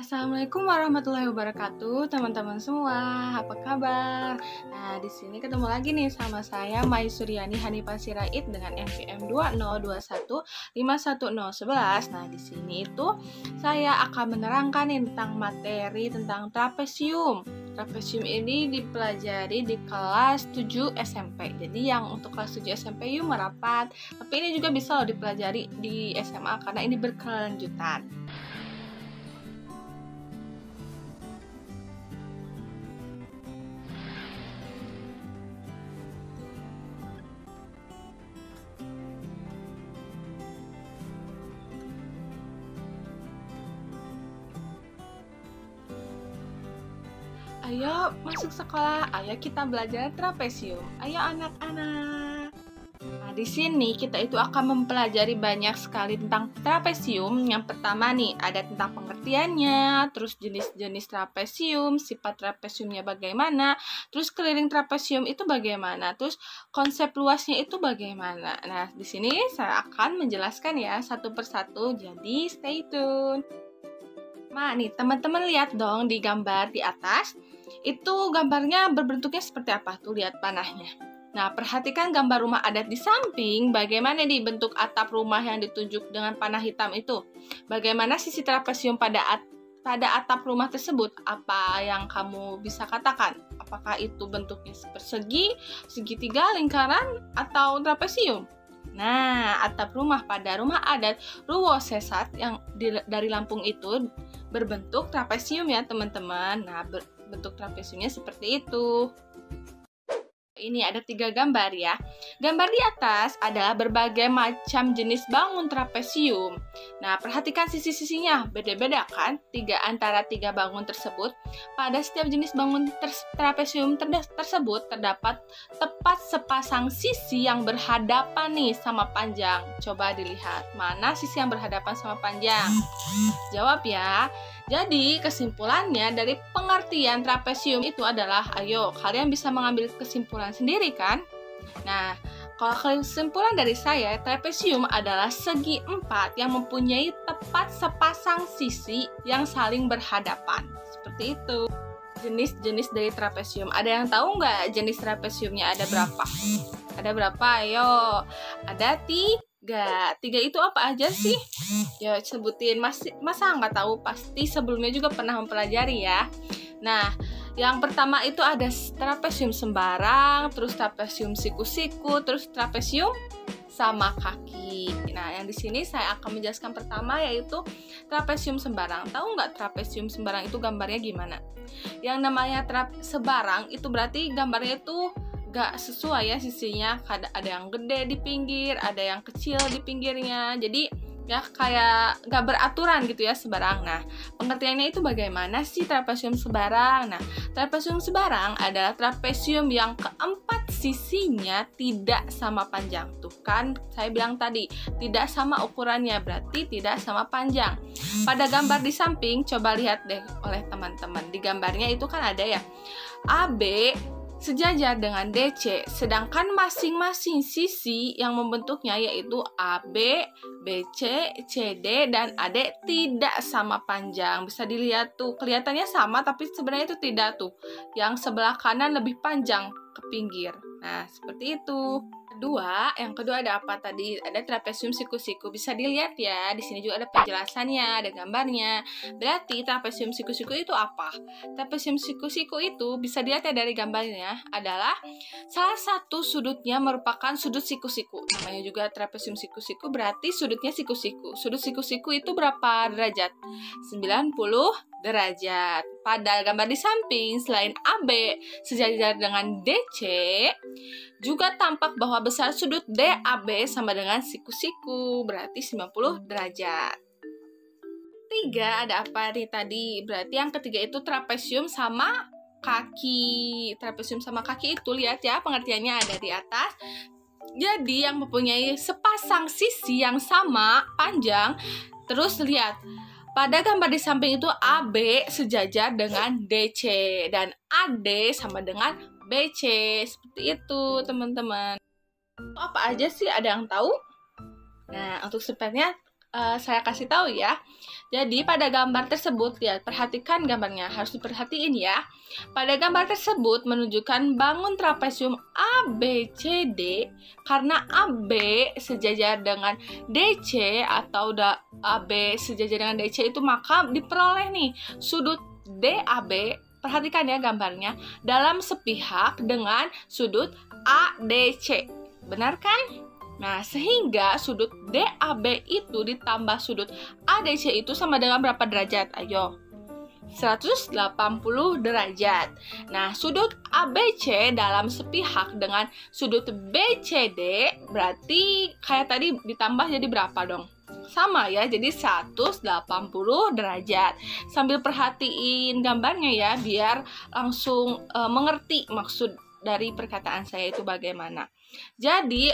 Assalamualaikum warahmatullahi wabarakatuh, teman-teman semua. Apa kabar? Nah, di sini ketemu lagi nih sama saya Mai Suryani Hanifah Sirait dengan NPM 202151011. Nah, di sini itu saya akan menerangkan nih tentang materi tentang trapesium. Trapesium ini dipelajari di kelas 7 SMP. Jadi yang untuk kelas 7 SMP yuk merapat. Tapi ini juga bisa loh dipelajari di SMA karena ini berkelanjutan. Ayo masuk sekolah, ayo kita belajar trapesium. Ayo anak-anak. Nah, di sini kita itu akan mempelajari banyak sekali tentang trapesium. Yang pertama nih, ada tentang pengertiannya, terus jenis-jenis trapesium, sifat trapesiumnya bagaimana, terus keliling trapesium itu bagaimana, terus konsep luasnya itu bagaimana. Nah, di sini saya akan menjelaskan ya satu persatu. Jadi, stay tune. Nah, nih teman-teman lihat dong di gambar di atas. Itu gambarnya berbentuknya seperti apa? Tuh lihat panahnya. Nah, perhatikan gambar rumah adat di samping. Bagaimana nih bentuk atap rumah yang ditunjuk dengan panah hitam itu? Bagaimana sisi trapesium pada atap rumah tersebut? Apa yang kamu bisa katakan? Apakah itu bentuknya persegi, segitiga, lingkaran, atau trapesium? Nah, atap rumah pada rumah adat Ruwo Sesat yang dari Lampung itu berbentuk trapesium ya teman-teman. Nah, bentuk trapesiumnya seperti itu. Ini ada 3 gambar ya. Gambar di atas adalah berbagai macam jenis bangun trapesium. Nah, perhatikan sisi-sisinya, beda-beda kan? Antara 3 bangun tersebut. Pada setiap jenis bangun trapesium tersebut terdapat tepat sepasang sisi yang berhadapan nih sama panjang. Coba dilihat, mana sisi yang berhadapan sama panjang? Jawab ya. Jadi, kesimpulannya dari pengertian trapesium itu adalah, ayo, kalian bisa mengambil kesimpulan sendiri kan? Nah, kalau kesimpulan dari saya, trapesium adalah segi 4 yang mempunyai tepat sepasang sisi yang saling berhadapan. Seperti itu. Jenis-jenis dari trapesium. Ada yang tahu nggak jenis trapesiumnya ada berapa? Ada berapa? Ayo. Ada 3 itu apa aja sih? Ya sebutin, masa nggak tahu? Pasti sebelumnya juga pernah mempelajari ya. Nah, yang pertama itu ada trapesium sembarang, terus trapesium siku-siku, terus trapesium sama kaki. Nah, yang di sini saya akan menjelaskan pertama yaitu trapesium sembarang. Tahu nggak trapesium sembarang itu gambarnya gimana? Yang namanya sebarang itu berarti gambarnya itu gak sesuai ya sisinya, ada yang gede di pinggir, ada yang kecil di pinggirnya, jadi ya kayak gak beraturan gitu ya sebarang. Nah, pengertiannya itu bagaimana sih trapesium sebarang? Nah, trapesium sebarang adalah trapesium yang keempat sisinya tidak sama panjang. Tuh kan saya bilang tadi, tidak sama ukurannya, berarti tidak sama panjang. Pada gambar di samping, coba lihat deh oleh teman-teman. Di gambarnya itu kan ada ya AB sejajar dengan DC, sedangkan masing-masing sisi yang membentuknya yaitu AB, BC, CD, dan AD tidak sama panjang. Bisa dilihat tuh, kelihatannya sama tapi sebenarnya itu tidak tuh. Yang sebelah kanan lebih panjang ke pinggir. Nah, seperti itu. Yang kedua ada apa tadi? Ada trapesium siku-siku. Bisa dilihat ya, di sini juga ada penjelasannya, ada gambarnya. Berarti trapesium siku-siku itu apa? Trapesium siku-siku itu bisa dilihat ya dari gambarnya, adalah salah satu sudutnya merupakan sudut siku-siku. Namanya juga trapesium siku-siku, berarti sudutnya siku-siku. Sudut siku-siku itu berapa derajat? 90 derajat. Pada gambar di samping, selain AB sejajar dengan DC, juga tampak bahwa besar sudut DAB sama dengan siku-siku, berarti 90 derajat. 3, ada apa nih tadi? Berarti yang ketiga itu trapesium sama kaki. Trapesium sama kaki itu, lihat ya pengertiannya ada di atas. Jadi yang mempunyai sepasang sisi yang sama panjang. Terus lihat, pada gambar di samping itu AB sejajar dengan DC dan AD sama dengan BC. Seperti itu teman-teman. Apa aja sih, ada yang tahu? Nah, untuk spesialnya Saya kasih tahu ya. Jadi pada gambar tersebut, lihat, perhatikan gambarnya, harus diperhatiin ya. Pada gambar tersebut menunjukkan bangun trapesium ABCD karena AB sejajar dengan DC atau AB sejajar dengan DC itu, maka diperoleh nih sudut DAB. Perhatikan ya gambarnya, dalam sepihak dengan sudut ADC. Benar kan? Nah, sehingga sudut DAB itu ditambah sudut ADC itu sama dengan berapa derajat? Ayo. 180 derajat. Nah, sudut ABC dalam sepihak dengan sudut BCD berarti kayak tadi ditambah jadi berapa dong? Sama ya, jadi 180 derajat. Sambil perhatiin gambarnya ya, biar langsung mengerti maksud dari perkataan saya itu bagaimana. Jadi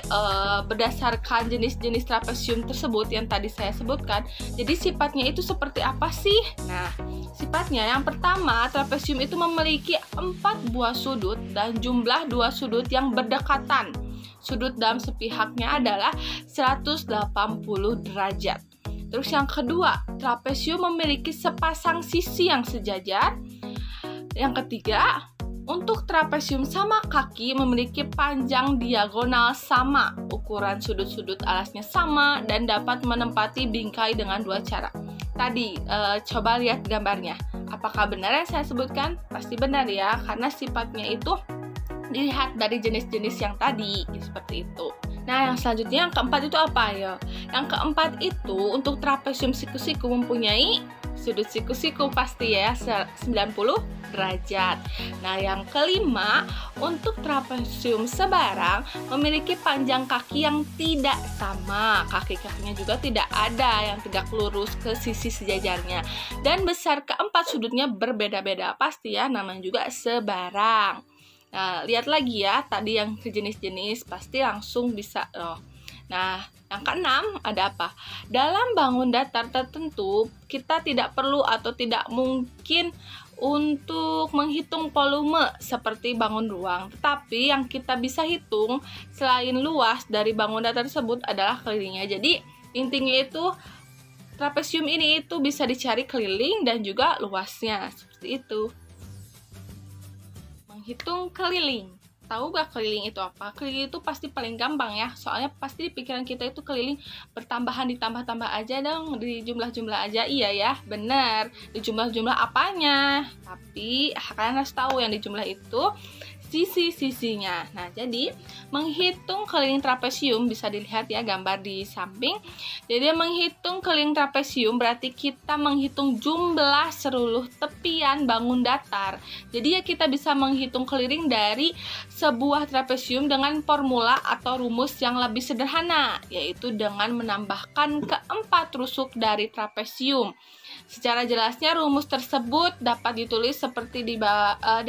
berdasarkan jenis-jenis trapesium tersebut yang tadi saya sebutkan, jadi sifatnya itu seperti apa sih? Nah, sifatnya yang pertama, trapesium itu memiliki 4 buah sudut dan jumlah 2 sudut yang berdekatan. Sudut dalam sepihaknya adalah 180 derajat. Terus yang kedua, trapesium memiliki sepasang sisi yang sejajar. Yang ketiga, untuk trapesium sama kaki memiliki panjang diagonal sama, ukuran sudut-sudut alasnya sama, dan dapat menempati bingkai dengan 2 cara. Tadi, coba lihat gambarnya. Apakah benar yang saya sebutkan? Pasti benar ya, karena sifatnya itu dilihat dari jenis-jenis yang tadi, seperti itu. Nah, yang selanjutnya, yang keempat itu apa ya? Yang keempat itu untuk trapesium siku-siku mempunyai sudut siku-siku pasti ya 90 derajat. Nah, yang kelima, untuk trapesium sebarang memiliki panjang kaki yang tidak sama. Kaki-kakinya juga tidak ada yang tegak lurus ke sisi sejajarnya. Dan besar keempat sudutnya berbeda-beda pasti ya, namanya juga sebarang. Nah, lihat lagi ya, tadi yang sejenis-jenis pasti langsung bisa loh. Nah, yang keenam ada apa? Dalam bangun datar tertentu, kita tidak perlu atau tidak mungkin untuk menghitung volume seperti bangun ruang. Tetapi yang kita bisa hitung selain luas dari bangun datar tersebut adalah kelilingnya. Jadi, intinya itu trapesium ini itu bisa dicari keliling dan juga luasnya. Seperti itu. Menghitung keliling. Tahu gak keliling itu apa? Keliling itu pasti paling gampang ya. Soalnya pasti di pikiran kita itu keliling bertambahan, ditambah-tambah aja dong, di jumlah-jumlah aja. Iya ya, benar. Di jumlah-jumlah apanya? Tapi kalian harus tahu yang di jumlah itu sisi-sisinya. Nah, jadi menghitung keliling trapesium bisa dilihat ya gambar di samping. Jadi menghitung keliling trapesium berarti kita menghitung jumlah seluruh tepian bangun datar. Jadi ya kita bisa menghitung keliling dari sebuah trapesium dengan formula atau rumus yang lebih sederhana, yaitu dengan menambahkan keempat rusuk dari trapesium. Secara jelasnya rumus tersebut dapat ditulis seperti di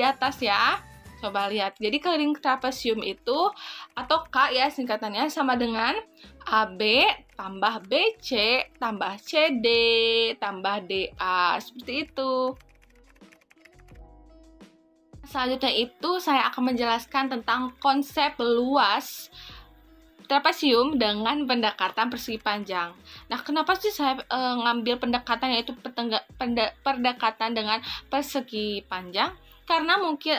atas ya. Coba lihat, jadi keliling trapesium itu, atau K ya singkatannya, sama dengan AB tambah BC tambah CD tambah DA, seperti itu. Selanjutnya itu saya akan menjelaskan tentang konsep luas trapesium dengan pendekatan persegi panjang. Nah, kenapa sih saya ngambil pendekatan yaitu pendekatan dengan persegi panjang? Karena mungkin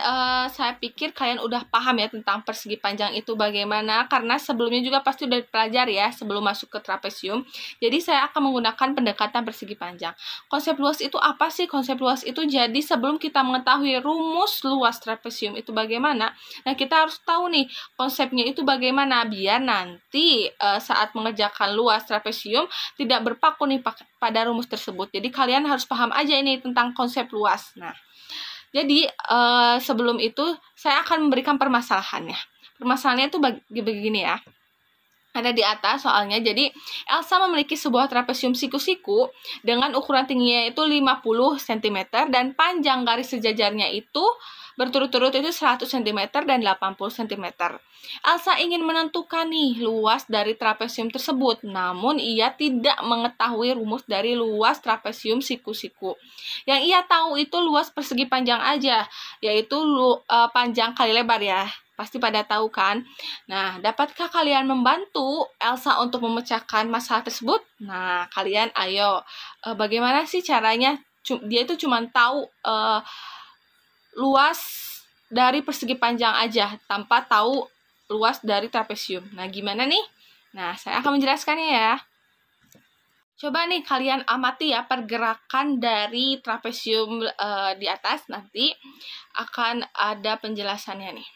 saya pikir kalian udah paham ya tentang persegi panjang itu bagaimana, karena sebelumnya juga pasti udah dipelajari ya sebelum masuk ke trapesium. Jadi saya akan menggunakan pendekatan persegi panjang. Konsep luas itu apa sih? Konsep luas itu jadi sebelum kita mengetahui rumus luas trapesium itu bagaimana, nah kita harus tahu nih konsepnya itu bagaimana, biar nanti saat mengerjakan luas trapesium tidak berpaku nih pada rumus tersebut. Jadi kalian harus paham aja ini tentang konsep luas. Nah, jadi sebelum itu saya akan memberikan permasalahannya. Permasalahannya itu begini ya. Ada di atas soalnya. Jadi Elsa memiliki sebuah trapesium siku-siku dengan ukuran tingginya itu 50 cm dan panjang garis sejajarnya itu berturut-turut itu 100 cm dan 80 cm. Elsa ingin menentukan nih luas dari trapesium tersebut, namun ia tidak mengetahui rumus dari luas trapesium siku-siku. Yang ia tahu itu luas persegi panjang aja, yaitu panjang kali lebar ya. Pasti pada tahu kan? Nah, dapatkah kalian membantu Elsa untuk memecahkan masalah tersebut? Nah, kalian ayo, bagaimana sih caranya? Dia itu cuma tahu luas dari persegi panjang aja, tanpa tahu luas dari trapesium. Nah, gimana nih? Nah, saya akan menjelaskannya ya. Coba nih kalian amati ya pergerakan dari trapesium di atas, nanti akan ada penjelasannya nih.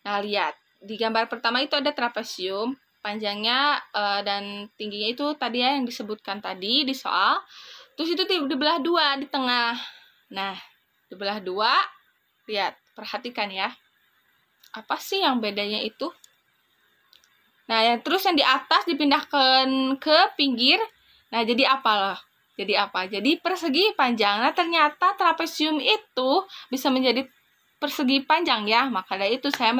Nah, lihat. Di gambar pertama itu ada trapesium, panjangnya dan tingginya itu tadi ya yang disebutkan tadi di soal. Terus itu dibelah dua di tengah. Nah, dibelah dua, lihat, perhatikan ya. Apa sih yang bedanya itu? Nah, terus yang di atas dipindahkan ke pinggir. Nah, jadi apa loh? Jadi apa? Jadi persegi panjang. Nah, ternyata trapesium itu bisa menjadi persegi panjang ya. Maka dari itu saya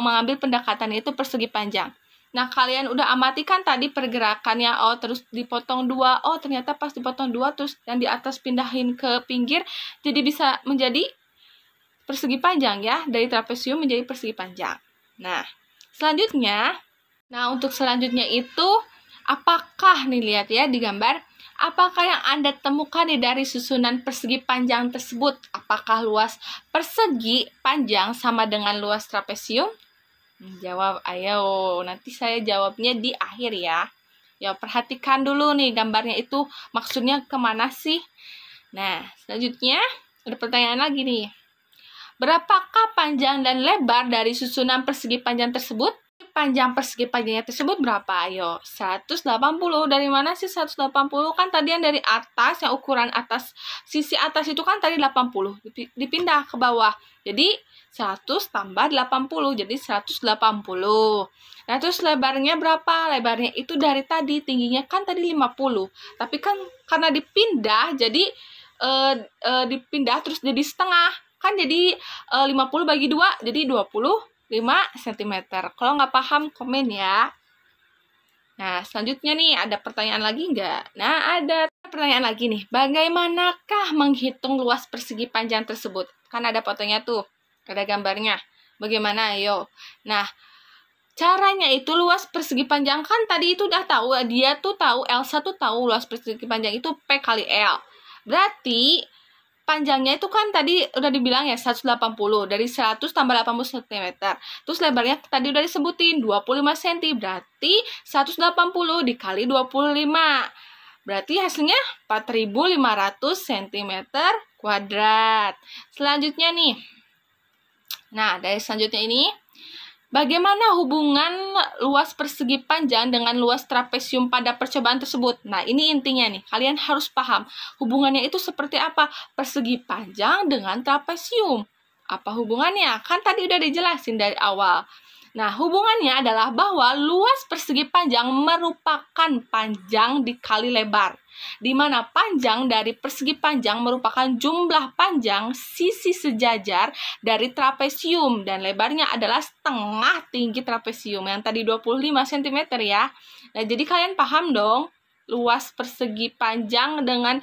mengambil pendekatan itu persegi panjang. Nah, kalian udah amatikan tadi pergerakannya. Oh, terus dipotong dua. Oh, ternyata pas dipotong dua, terus yang di atas pindahin ke pinggir. Jadi bisa menjadi persegi panjang ya. Dari trapesium menjadi persegi panjang. Nah, selanjutnya, untuk selanjutnya itu, apakah nih lihat ya di gambar, apakah yang Anda temukan nih dari susunan persegi panjang tersebut? Apakah luas persegi panjang sama dengan luas trapesium? Jawab, ayo. Nanti saya jawabnya di akhir ya. Ya, perhatikan dulu nih gambarnya itu maksudnya kemana sih? Nah, selanjutnya ada pertanyaan lagi nih. Berapakah panjang dan lebar dari susunan persegi panjang tersebut? Panjang persegi panjangnya tersebut berapa? Ayo, 180. Dari mana sih 180? Kan tadi yang dari atas, yang ukuran atas, sisi atas itu kan tadi 80. Dipindah ke bawah. Jadi, 100 tambah 80. Jadi, 180. Nah, terus lebarnya berapa? Lebarnya itu dari tadi, tingginya kan tadi 50. Tapi kan karena dipindah, jadi dipindah terus jadi setengah. Kan jadi 50 bagi 2, jadi 25 cm. Kalau nggak paham, komen ya. Nah, selanjutnya nih, ada pertanyaan lagi nggak? Nah, ada pertanyaan lagi nih. Bagaimanakah menghitung luas persegi panjang tersebut? Kan ada fotonya tuh, ada gambarnya. Bagaimana, ayo? Nah, caranya itu luas persegi panjang kan tadi itu udah tahu. Dia tuh tahu, Elsa tuh tahu luas persegi panjang itu P kali L. Berarti panjangnya itu kan tadi udah dibilang ya 180. Dari 100 tambah 80 cm. Terus lebarnya tadi udah disebutin 25 cm. Berarti 180 dikali 25. Berarti hasilnya 4.500 cm kuadrat. Selanjutnya nih. Nah, dari selanjutnya ini, bagaimana hubungan luas persegi panjang dengan luas trapesium pada percobaan tersebut? Nah, ini intinya nih. Kalian harus paham. Hubungannya itu seperti apa? Persegi panjang dengan trapesium. Apa hubungannya? Kan tadi udah dijelasin dari awal. Nah, hubungannya adalah bahwa luas persegi panjang merupakan panjang dikali lebar. Di mana panjang dari persegi panjang merupakan jumlah panjang sisi sejajar dari trapesium. Dan lebarnya adalah setengah tinggi trapesium. Yang tadi 25 cm ya. Nah, jadi kalian paham dong luas persegi panjang dengan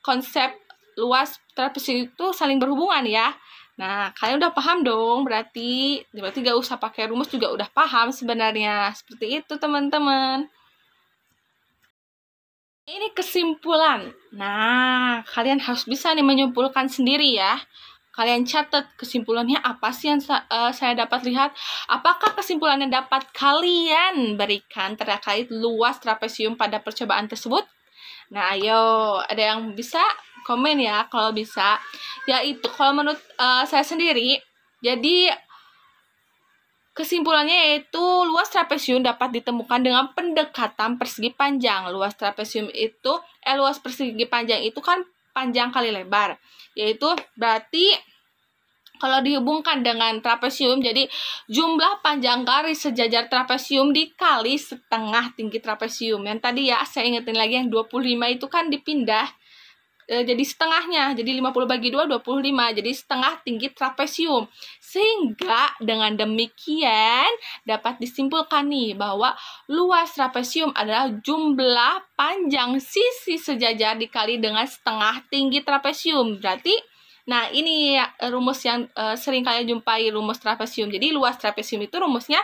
konsep luas trapesium itu saling berhubungan ya. Nah, kalian udah paham dong, berarti gak usah pakai rumus juga udah paham sebenarnya. Seperti itu, teman-teman. Ini kesimpulan. Nah, kalian harus bisa nih menyimpulkan sendiri ya. Kalian catat kesimpulannya apa sih yang saya dapat lihat. Apakah kesimpulan yang dapat kalian berikan terkait luas trapesium pada percobaan tersebut? Nah, ayo, ada yang bisa komen ya kalau bisa. Yaitu kalau menurut saya sendiri, jadi kesimpulannya yaitu luas trapesium dapat ditemukan dengan pendekatan persegi panjang. Luas trapesium itu luas persegi panjang itu kan panjang kali lebar. Yaitu berarti kalau dihubungkan dengan trapesium, jadi jumlah panjang garis sejajar trapesium dikali setengah tinggi trapesium. Yang tadi ya, saya ingetin lagi yang 25 itu kan dipindah jadi setengahnya. Jadi 50 bagi 2, 25. Jadi setengah tinggi trapesium. Sehingga dengan demikian dapat disimpulkan nih bahwa luas trapesium adalah jumlah panjang sisi sejajar dikali dengan setengah tinggi trapesium. Berarti Nah, ini ya, rumus yang sering kalian jumpai, rumus trapesium. Jadi, luas trapesium itu rumusnya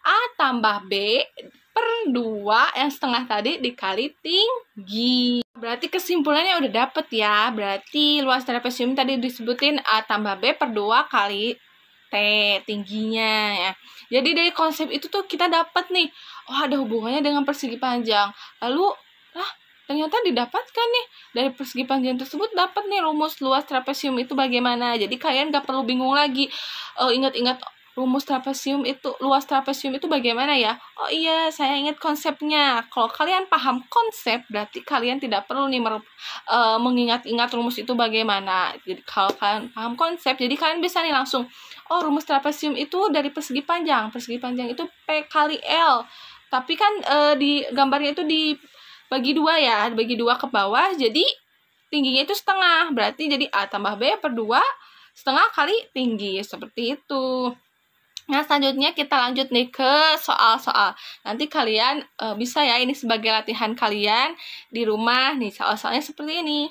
A tambah B per 2 yang setengah tadi dikali tinggi. Berarti kesimpulannya udah dapet ya. Berarti luas trapesium tadi disebutin A tambah B per 2 kali T tingginya ya. Jadi dari konsep itu tuh kita dapat nih, oh ada hubungannya dengan persegi panjang. Lalu, ternyata didapatkan nih dari persegi panjang tersebut dapat nih rumus luas trapesium itu bagaimana. Jadi kalian gak perlu bingung lagi. Ingat-ingat rumus trapesium itu, luas trapesium itu bagaimana ya? Oh iya, saya ingat konsepnya. Kalau kalian paham konsep, berarti kalian tidak perlu nih mengingat-ingat rumus itu bagaimana. Jadi kalau kalian paham konsep, jadi kalian bisa nih langsung, oh rumus trapesium itu dari persegi panjang. Persegi panjang itu P kali L. Tapi kan di gambarnya itu dibagi 2 ya, dibagi 2 ke bawah, jadi tingginya itu setengah. Berarti jadi A tambah B per 2 setengah kali tinggi, seperti itu. Nah, selanjutnya kita lanjut nih ke soal-soal. Nanti kalian bisa ya, ini sebagai latihan kalian di rumah nih, soal-soalnya seperti ini.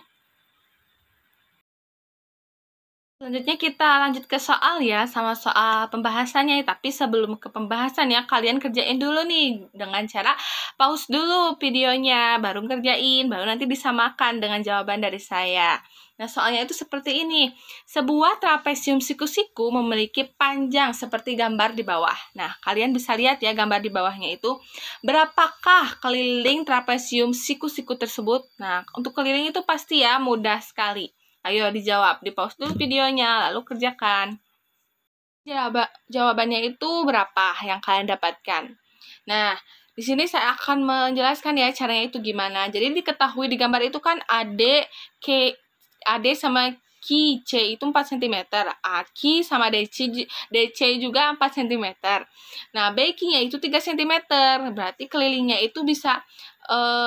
Selanjutnya kita lanjut ke soal ya, sama soal pembahasannya. Tapi sebelum ke pembahasan ya, kalian kerjain dulu nih dengan cara pause dulu videonya, baru kerjain, baru nanti disamakan dengan jawaban dari saya. Nah, soalnya itu seperti ini. Sebuah trapesium siku-siku memiliki panjang seperti gambar di bawah. Nah, kalian bisa lihat ya gambar di bawahnya itu. Berapakah keliling trapesium siku-siku tersebut? Nah, untuk keliling itu pasti ya mudah sekali. Ayo dijawab, di pause dulu videonya, lalu kerjakan. Jawabannya itu berapa yang kalian dapatkan? Nah, di sini saya akan menjelaskan ya caranya itu gimana. Jadi diketahui di gambar itu kan AD sama C itu 4 cm, AK sama DC juga 4 cm. Nah, BQ-nya itu 3 cm. Berarti kelilingnya itu bisa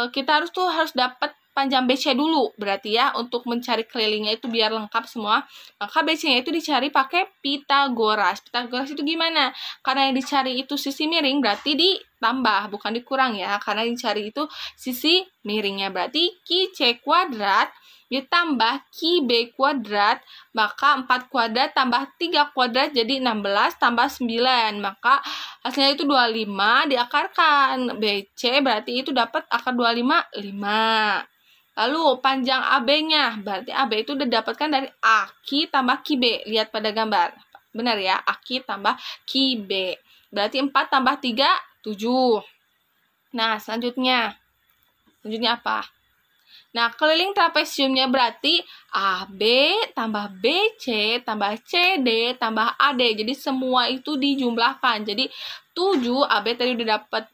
kita harus dapat panjang BC dulu, berarti ya untuk mencari kelilingnya itu biar lengkap semua, maka BC-nya itu dicari pakai Pitagoras. Pitagoras itu gimana? Karena yang dicari itu sisi miring, berarti ditambah, bukan dikurang ya, karena yang dicari itu sisi miringnya. Berarti QC kuadrat ditambah QB kuadrat, maka 4 kuadrat tambah 3 kuadrat jadi 16 tambah 9, maka hasilnya itu 25 diakarkan. BC berarti itu dapat akar 25, 5. Lalu panjang AB-nya, berarti AB itu didapatkan dari AQ tambah QB. Lihat pada gambar. Benar ya, AQ tambah QB. Berarti 4 tambah 3, 7. Nah, selanjutnya apa? Nah, keliling trapesiumnya berarti AB tambah BC tambah CD tambah AD. Jadi semua itu dijumlahkan. Jadi 7 AB tadi udah dapat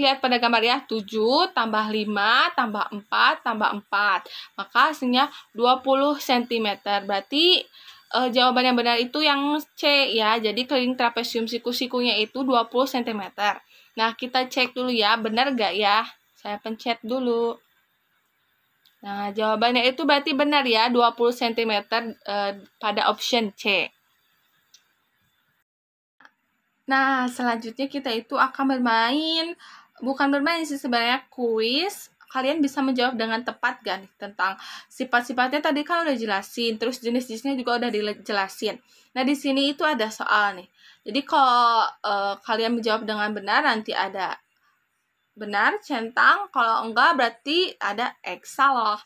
lihat pada gambar ya, 7 tambah 5 tambah 4 tambah 4. Maka hasilnya 20 cm. Berarti jawaban yang benar itu yang C ya. Jadi keliling trapesium siku-sikunya itu 20 cm. Nah, kita cek dulu ya, benar gak ya? Saya pencet dulu. Nah, jawabannya itu berarti benar ya, 20 cm pada option C. Nah, selanjutnya kita itu akan bukan bermain sih sebenarnya, kuis. Kalian bisa menjawab dengan tepat gak nih tentang sifat-sifatnya tadi kan udah jelasin, terus jenis-jenisnya juga udah dijelasin. Nah, di sini itu ada soal nih. Jadi kalau kalian menjawab dengan benar nanti ada benar centang, kalau enggak berarti ada X salah.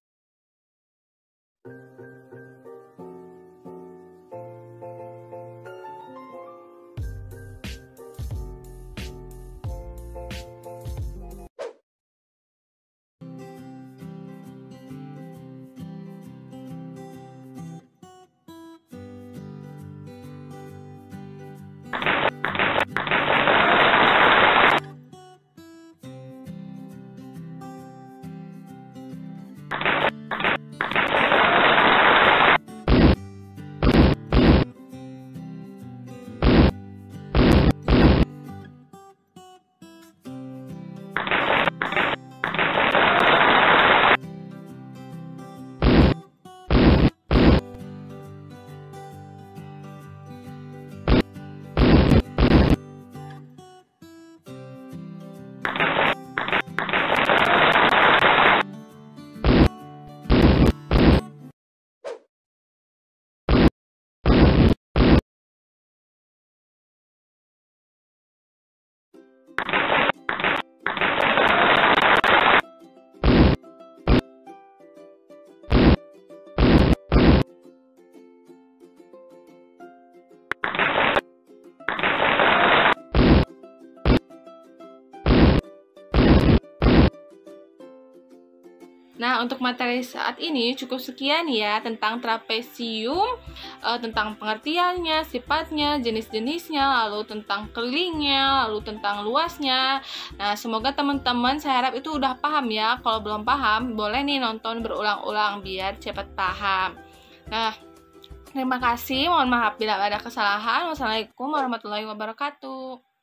Nah, untuk materi saat ini cukup sekian ya tentang trapesium, tentang pengertiannya, sifatnya, jenis-jenisnya, lalu tentang kelilingnya, lalu tentang luasnya. Nah, semoga teman-teman saya harap itu udah paham ya. Kalau belum paham, boleh nih nonton berulang-ulang biar cepat paham. Nah, terima kasih. Mohon maaf bila ada kesalahan. Wassalamualaikum warahmatullahi wabarakatuh.